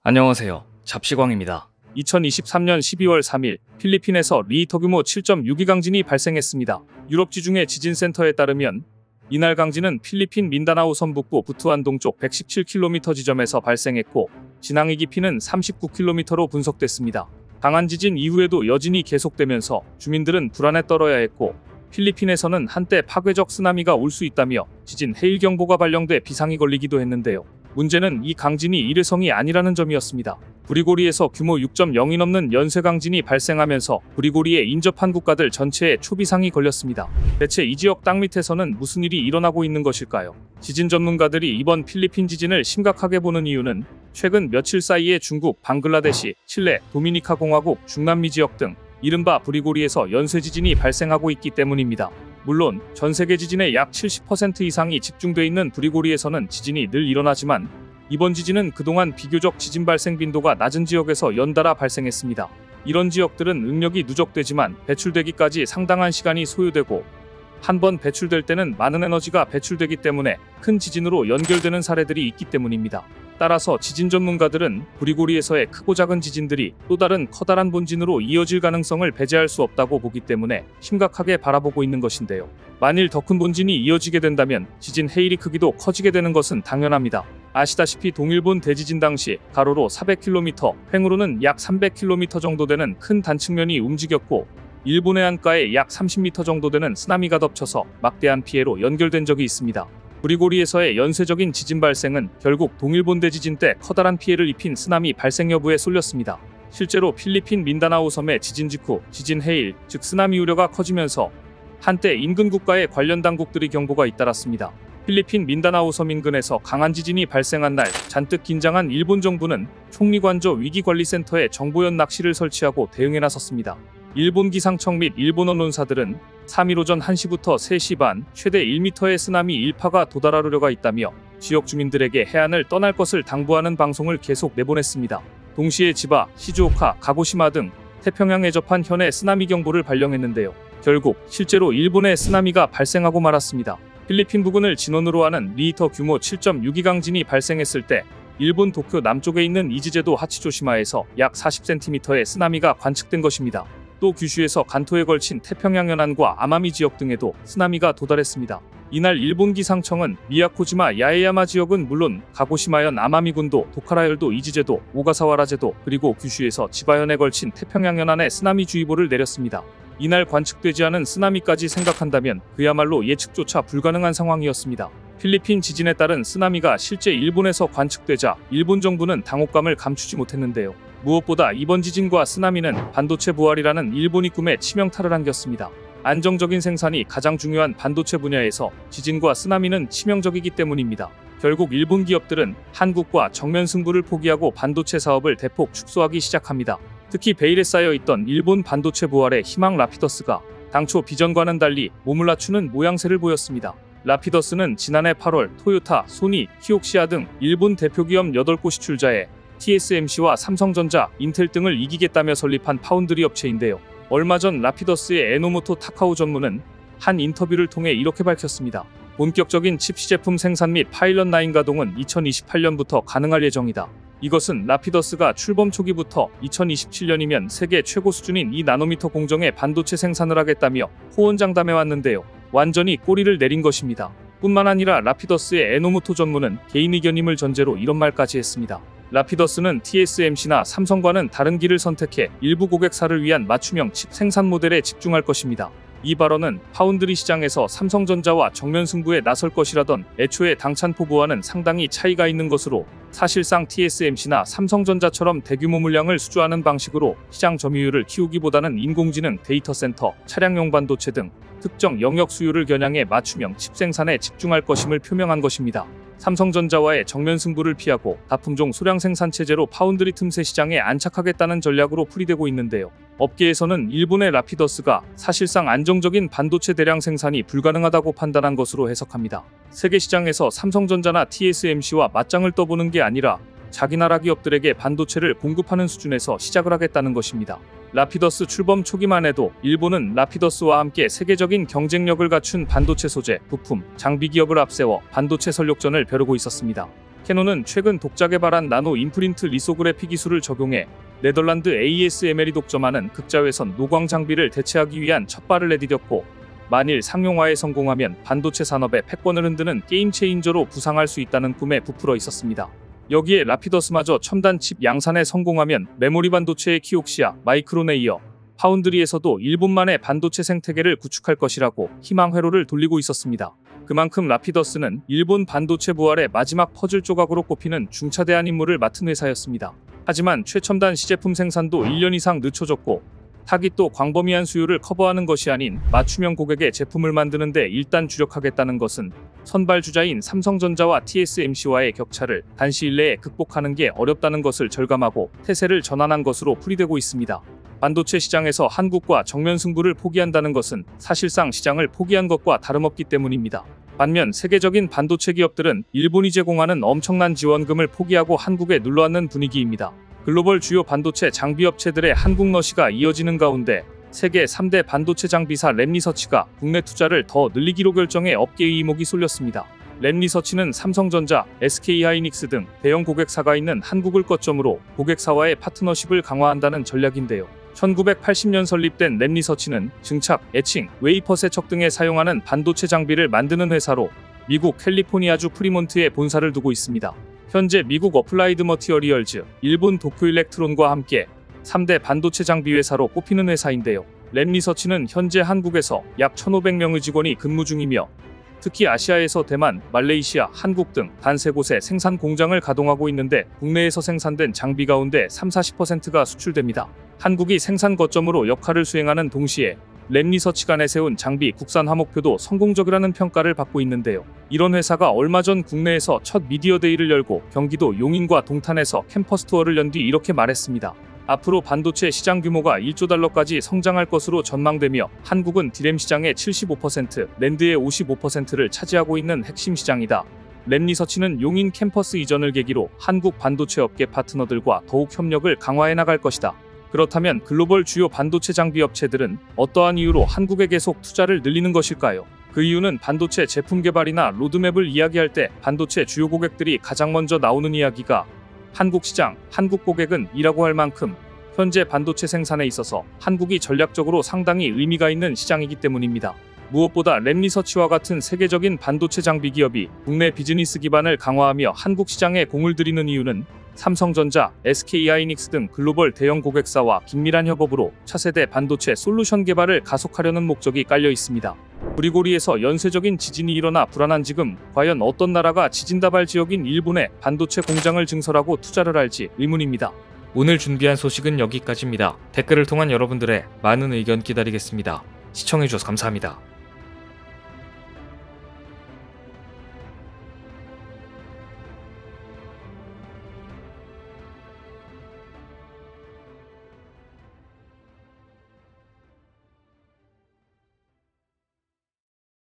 안녕하세요. 잡시광입니다. 2023년 12월 3일 필리핀에서 리히터 규모 7.6의 강진이 발생했습니다. 유럽 지중해 지진센터에 따르면 이날 강진은 필리핀 민다나오 섬북부 부투안 동쪽 117km 지점에서 발생했고 진앙의 깊이는 39km로 분석됐습니다. 강한 지진 이후에도 여진이 계속되면서 주민들은 불안에 떨어야 했고 필리핀에서는 한때 파괴적 쓰나미가 올 수 있다며 지진 해일경보가 발령돼 비상이 걸리기도 했는데요. 문제는 이 강진이 일회성이 아니라는 점이었습니다. 부리고리에서 규모 6.0이 넘는 연쇄 강진이 발생하면서 부리고리에 인접한 국가들 전체에 초비상이 걸렸습니다. 대체 이 지역 땅 밑에서는 무슨 일이 일어나고 있는 것일까요? 지진 전문가들이 이번 필리핀 지진을 심각하게 보는 이유는 최근 며칠 사이에 중국, 방글라데시, 칠레, 도미니카 공화국, 중남미 지역 등 이른바 부리고리에서 연쇄 지진이 발생하고 있기 때문입니다. 물론 전 세계 지진의 약 70% 이상이 집중돼 있는 부리고리에서는 지진이 늘 일어나지만 이번 지진은 그동안 비교적 지진 발생 빈도가 낮은 지역에서 연달아 발생했습니다. 이런 지역들은 응력이 누적되지만 배출되기까지 상당한 시간이 소요되고 한 번 배출될 때는 많은 에너지가 배출되기 때문에 큰 지진으로 연결되는 사례들이 있기 때문입니다. 따라서 지진 전문가들은 부리고리에서의 크고 작은 지진들이 또 다른 커다란 본진으로 이어질 가능성을 배제할 수 없다고 보기 때문에 심각하게 바라보고 있는 것인데요. 만일 더 큰 본진이 이어지게 된다면 지진 해일의 크기도 커지게 되는 것은 당연합니다. 아시다시피 동일본 대지진 당시 가로로 400km, 횡으로는 약 300km 정도 되는 큰 단층면이 움직였고 일본 해안가에 약 30m 정도 되는 쓰나미가 덮쳐서 막대한 피해로 연결된 적이 있습니다. 부리고리에서의 연쇄적인 지진 발생은 결국 동일본 대지진 때 커다란 피해를 입힌 쓰나미 발생 여부에 쏠렸습니다. 실제로 필리핀 민다나오 섬의 지진 직후 지진 해일, 즉 쓰나미 우려가 커지면서 한때 인근 국가의 관련 당국들이 경보가 잇따랐습니다. 필리핀 민다나오 섬 인근에서 강한 지진이 발생한 날 잔뜩 긴장한 일본 정부는 총리관저 위기관리센터에 정보연 낚시를 설치하고 대응에 나섰습니다. 일본 기상청 및 일본 언론사들은 3일 오전 1시부터 3시 반 최대 1m의 쓰나미 일파가 도달할 우려가 있다며 지역 주민들에게 해안을 떠날 것을 당부하는 방송을 계속 내보냈습니다. 동시에 지바, 시즈오카, 가고시마 등 태평양에 접한 현해 쓰나미 경보를 발령했는데요. 결국 실제로 일본에 쓰나미가 발생하고 말았습니다. 필리핀 부근을 진원으로 하는 리히터 규모 7.6의 강진이 발생했을 때 일본 도쿄 남쪽에 있는 이즈제도 하치조시마에서 약 40cm의 쓰나미가 관측된 것입니다. 또 규슈에서 간토에 걸친 태평양 연안과 아마미 지역 등에도 쓰나미가 도달했습니다. 이날 일본 기상청은 미야코지마 야에야마 지역은 물론 가고시마현 아마미군도 도카라열도 이즈제도 오가사와라제도 그리고 규슈에서 지바현에 걸친 태평양 연안에 쓰나미주의보를 내렸습니다. 이날 관측되지 않은 쓰나미까지 생각한다면 그야말로 예측조차 불가능한 상황이었습니다. 필리핀 지진에 따른 쓰나미가 실제 일본에서 관측되자 일본 정부는 당혹감을 감추지 못했는데요. 무엇보다 이번 지진과 쓰나미는 반도체 부활이라는 일본의 꿈에 치명타를 안겼습니다. 안정적인 생산이 가장 중요한 반도체 분야에서 지진과 쓰나미는 치명적이기 때문입니다. 결국 일본 기업들은 한국과 정면 승부를 포기하고 반도체 사업을 대폭 축소하기 시작합니다. 특히 베일에 쌓여있던 일본 반도체 부활의 희망 라피더스가 당초 비전과는 달리 몸을 낮추는 모양새를 보였습니다. 라피더스는 지난해 8월 토요타, 소니, 키옥시아 등 일본 대표기업 8곳이 출자해 TSMC와 삼성전자, 인텔 등을 이기겠다며 설립한 파운드리 업체인데요. 얼마 전 라피더스의 에노모토 타카오 전무는 한 인터뷰를 통해 이렇게 밝혔습니다. 본격적인 칩 시제품 생산 및 파일럿 라인 가동은 2028년부터 가능할 예정이다. 이것은 라피더스가 출범 초기부터 2027년이면 세계 최고 수준인 2나노미터 공정의 반도체 생산을 하겠다며 호언장담해왔는데요. 완전히 꼬리를 내린 것입니다. 뿐만 아니라 라피더스의 에노모토 전무는 개인 의견임을 전제로 이런 말까지 했습니다. 라피더스는 TSMC나 삼성과는 다른 길을 선택해 일부 고객사를 위한 맞춤형 칩 생산 모델에 집중할 것입니다. 이 발언은 파운드리 시장에서 삼성전자와 정면 승부에 나설 것이라던 애초에 당찬포부와는 상당히 차이가 있는 것으로 사실상 TSMC나 삼성전자처럼 대규모 물량을 수주하는 방식으로 시장 점유율을 키우기보다는 인공지능, 데이터 센터, 차량용 반도체 등 특정 영역 수요를 겨냥해 맞춤형 칩 생산에 집중할 것임을 표명한 것입니다. 삼성전자와의 정면 승부를 피하고 다품종 소량 생산 체제로 파운드리 틈새 시장에 안착하겠다는 전략으로 풀이되고 있는데요. 업계에서는 일본의 라피더스가 사실상 안정적인 반도체 대량 생산이 불가능하다고 판단한 것으로 해석합니다. 세계 시장에서 삼성전자나 TSMC와 맞짱을 떠보는 게 아니라 자기 나라 기업들에게 반도체를 공급하는 수준에서 시작을 하겠다는 것입니다. 라피더스 출범 초기만 해도 일본은 라피더스와 함께 세계적인 경쟁력을 갖춘 반도체 소재, 부품, 장비 기업을 앞세워 반도체 설욕전을 벼르고 있었습니다. 캐논은 최근 독자 개발한 나노 임프린트 리소그래피 기술을 적용해 네덜란드 ASML이 독점하는 극자외선 노광 장비를 대체하기 위한 첫발을 내디뎠고, 만일 상용화에 성공하면 반도체 산업의 패권을 흔드는 게임 체인저로 부상할 수 있다는 꿈에 부풀어 있었습니다. 여기에 라피더스마저 첨단 칩 양산에 성공하면 메모리 반도체의 키옥시아, 마이크론에 이어 파운드리에서도 1분 만에 반도체 생태계를 구축할 것이라고 희망 회로를 돌리고 있었습니다. 그만큼 라피더스는 일본 반도체 부활의 마지막 퍼즐 조각으로 꼽히는 중차대한 임무를 맡은 회사였습니다. 하지만 최첨단 시제품 생산도 1년 이상 늦춰졌고, 타깃도 광범위한 수요를 커버하는 것이 아닌 맞춤형 고객의 제품을 만드는 데 일단 주력하겠다는 것은 선발주자인 삼성전자와 TSMC와의 격차를 단시일 내에 극복하는 게 어렵다는 것을 절감하고 태세를 전환한 것으로 풀이되고 있습니다. 반도체 시장에서 한국과 정면 승부를 포기한다는 것은 사실상 시장을 포기한 것과 다름없기 때문입니다. 반면 세계적인 반도체 기업들은 일본이 제공하는 엄청난 지원금을 포기하고 한국에 눌러앉는 분위기입니다. 글로벌 주요 반도체 장비 업체들의 한국 러시가 이어지는 가운데 세계 3대 반도체 장비사 램리서치가 국내 투자를 더 늘리기로 결정해 업계의 이목이 쏠렸습니다. 램리서치는 삼성전자, SK하이닉스 등 대형 고객사가 있는 한국을 거점으로 고객사와의 파트너십을 강화한다는 전략인데요. 1980년 설립된 램리서치는 증착, 에칭, 웨이퍼 세척 등에 사용하는 반도체 장비를 만드는 회사로 미국 캘리포니아주 프리몬트에 본사를 두고 있습니다. 현재 미국 어플라이드 머티어리얼즈, 일본 도쿄 일렉트론과 함께 3대 반도체 장비 회사로 꼽히는 회사인데요. 램리서치는 현재 한국에서 약 1,500명의 직원이 근무 중이며, 특히 아시아에서 대만, 말레이시아, 한국 등 단 3곳에 생산 공장을 가동하고 있는데, 국내에서 생산된 장비 가운데 30-40%가 수출됩니다. 한국이 생산 거점으로 역할을 수행하는 동시에 램리서치가 내세운 장비 국산화 목표도 성공적이라는 평가를 받고 있는데요. 이런 회사가 얼마 전 국내에서 첫 미디어 데이를 열고 경기도 용인과 동탄에서 캠퍼스 투어를 연 뒤 이렇게 말했습니다. 앞으로 반도체 시장 규모가 1조 달러까지 성장할 것으로 전망되며, 한국은 디램 시장의 75%, 낸드의 55%를 차지하고 있는 핵심 시장이다. 램리서치는 용인 캠퍼스 이전을 계기로 한국 반도체 업계 파트너들과 더욱 협력을 강화해 나갈 것이다. 그렇다면 글로벌 주요 반도체 장비 업체들은 어떠한 이유로 한국에 계속 투자를 늘리는 것일까요? 그 이유는 반도체 제품 개발이나 로드맵을 이야기할 때 반도체 주요 고객들이 가장 먼저 나오는 이야기가 한국 시장, 한국 고객은 이라고 할 만큼 현재 반도체 생산에 있어서 한국이 전략적으로 상당히 의미가 있는 시장이기 때문입니다. 무엇보다 램리서치와 같은 세계적인 반도체 장비 기업이 국내 비즈니스 기반을 강화하며 한국 시장에 공을 들이는 이유는 삼성전자, SK하이닉스 등 글로벌 대형 고객사와 긴밀한 협업으로 차세대 반도체 솔루션 개발을 가속하려는 목적이 깔려 있습니다. 부리고리에서 연쇄적인 지진이 일어나 불안한 지금 과연 어떤 나라가 지진다발 지역인 일본에 반도체 공장을 증설하고 투자를 할지 의문입니다. 오늘 준비한 소식은 여기까지입니다. 댓글을 통한 여러분들의 많은 의견 기다리겠습니다. 시청해주셔서 감사합니다.